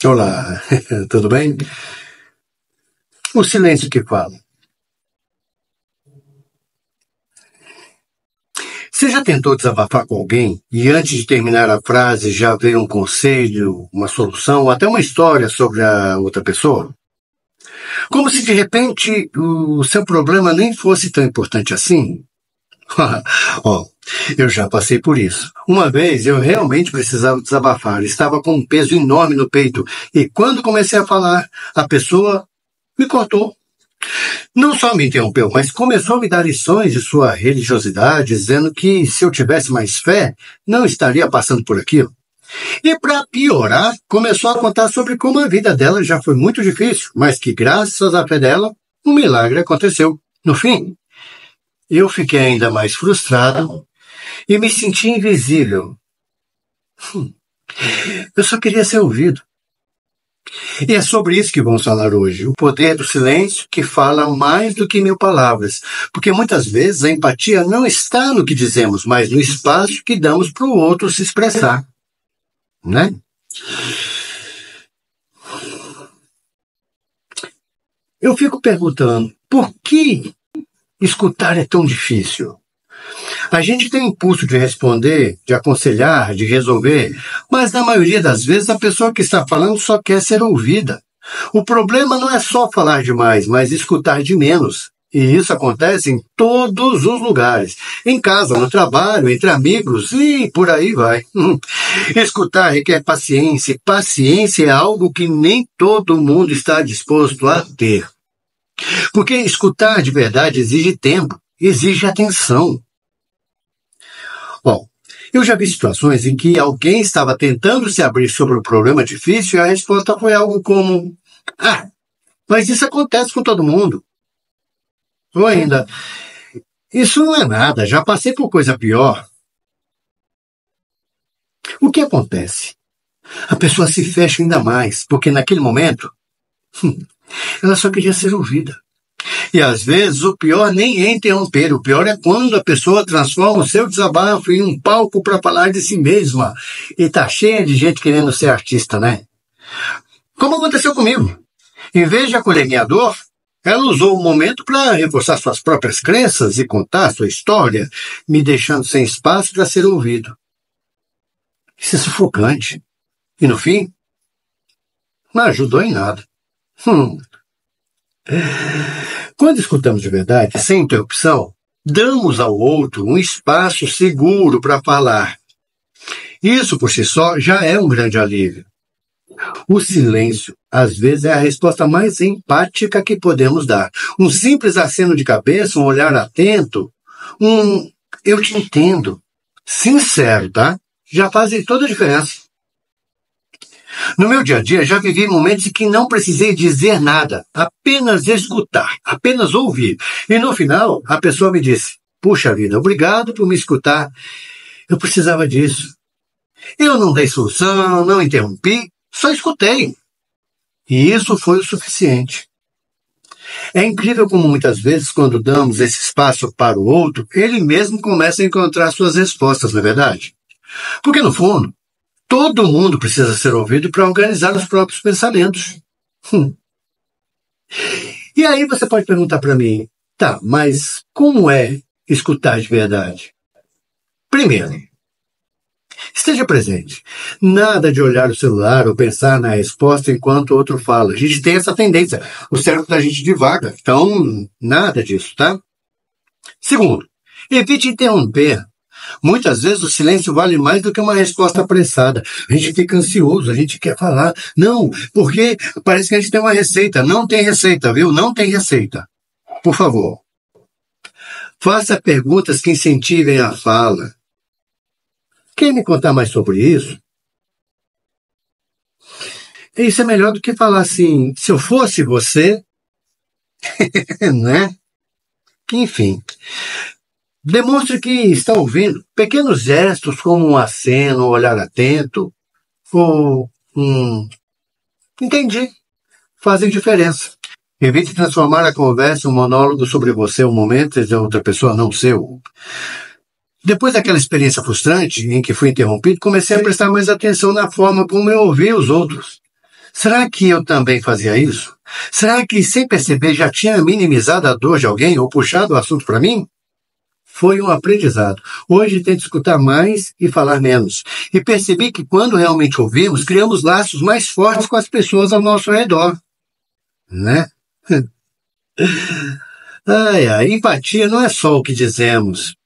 Olá, tudo bem? O silêncio que fala. Você já tentou desabafar com alguém e antes de terminar a frase já veio um conselho, uma solução ou até uma história sobre a outra pessoa? Como se de repente o seu problema nem fosse tão importante assim? Ó, eu já passei por isso. Uma vez eu realmente precisava desabafar, estava com um peso enorme no peito e quando comecei a falar, a pessoa me cortou. Não só me interrompeu, mas começou a me dar lições de sua religiosidade, dizendo que se eu tivesse mais fé, não estaria passando por aquilo. E para piorar, começou a contar sobre como a vida dela já foi muito difícil, mas que graças à fé dela, um milagre aconteceu. No fim, eu fiquei ainda mais frustrado e me senti invisível. Eu só queria ser ouvido. E é sobre isso que vamos falar hoje. O poder do silêncio que fala mais do que mil palavras. Porque muitas vezes a empatia não está no que dizemos, mas no espaço que damos para o outro se expressar. Né? Eu fico perguntando, por que escutar é tão difícil? A gente tem impulso de responder, de aconselhar, de resolver, mas na maioria das vezes a pessoa que está falando só quer ser ouvida. O problema não é só falar demais, mas escutar de menos. E isso acontece em todos os lugares. Em casa, no trabalho, entre amigos e por aí vai. Escutar requer paciência. E paciência é algo que nem todo mundo está disposto a ter. Porque escutar de verdade exige tempo, exige atenção. Bom, eu já vi situações em que alguém estava tentando se abrir sobre um problema difícil e a resposta foi algo como: "Ah, mas isso acontece com todo mundo." Ou ainda: "Isso não é nada, já passei por coisa pior." O que acontece? A pessoa se fecha ainda mais, porque naquele momento, ela só queria ser ouvida. E às vezes o pior nem é interromper, o pior é quando a pessoa transforma o seu desabafo em um palco para falar de si mesma. E tá cheia de gente querendo ser artista, né? Como aconteceu comigo. Em vez de acolher minha dor, ela usou o momento para reforçar suas próprias crenças e contar sua história, me deixando sem espaço para ser ouvido. Isso é sufocante. E no fim, não ajudou em nada. Quando escutamos de verdade, sem interrupção, damos ao outro um espaço seguro para falar. Isso por si só já é um grande alívio. O silêncio, às vezes, é a resposta mais empática que podemos dar. Um simples aceno de cabeça, um olhar atento, "eu te entendo", sincero, tá? Já fazem toda a diferença. No meu dia a dia, já vivi momentos em que não precisei dizer nada, apenas escutar, apenas ouvir. E no final, a pessoa me disse: "Puxa vida, obrigado por me escutar. Eu precisava disso." Eu não dei solução, não interrompi, só escutei. E isso foi o suficiente. É incrível como muitas vezes, quando damos esse espaço para o outro, ele mesmo começa a encontrar suas respostas, não é verdade? Porque, no fundo, todo mundo precisa ser ouvido para organizar os próprios pensamentos. E aí você pode perguntar para mim: "Tá, mas como é escutar de verdade?" Primeiro, esteja presente. Nada de olhar o celular ou pensar na resposta enquanto o outro fala. A gente tem essa tendência. O cérebro da gente divaga. Então, nada disso, tá? Segundo, evite interromper. Muitas vezes o silêncio vale mais do que uma resposta apressada. A gente fica ansioso, a gente quer falar. Não, porque parece que a gente tem uma receita. Não tem receita, viu? Não tem receita. Por favor, faça perguntas que incentivem a fala. Quer me contar mais sobre isso? Isso é melhor do que falar assim: "Se eu fosse você", né? Enfim. Demonstre que está ouvindo. Pequenos gestos como um aceno, um olhar atento, ou "entendi", fazem diferença. Evite transformar a conversa em um monólogo sobre você, um momento de outra pessoa, não seu. Depois daquela experiência frustrante em que fui interrompido, comecei a prestar mais atenção na forma como eu ouvi os outros. Será que eu também fazia isso? Será que, sem perceber, já tinha minimizado a dor de alguém ou puxado o assunto para mim? Foi um aprendizado. Hoje tento escutar mais e falar menos. E percebi que quando realmente ouvimos, criamos laços mais fortes com as pessoas ao nosso redor. Né? Empatia não é só o que dizemos,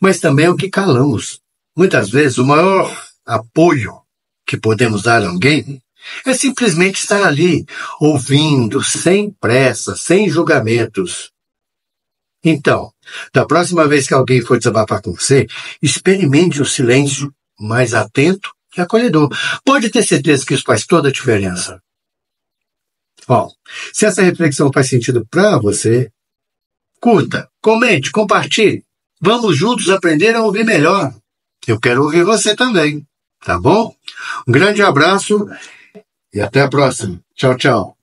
mas também é o que calamos. Muitas vezes, o maior apoio que podemos dar a alguém é simplesmente estar ali, ouvindo, sem pressa, sem julgamentos. Então, da próxima vez que alguém for desabafar com você, experimente o silêncio mais atento e acolhedor. Pode ter certeza que isso faz toda a diferença. Bom, se essa reflexão faz sentido para você, curta, comente, compartilhe. Vamos juntos aprender a ouvir melhor. Eu quero ouvir você também, tá bom? Um grande abraço e até a próxima. Tchau, tchau.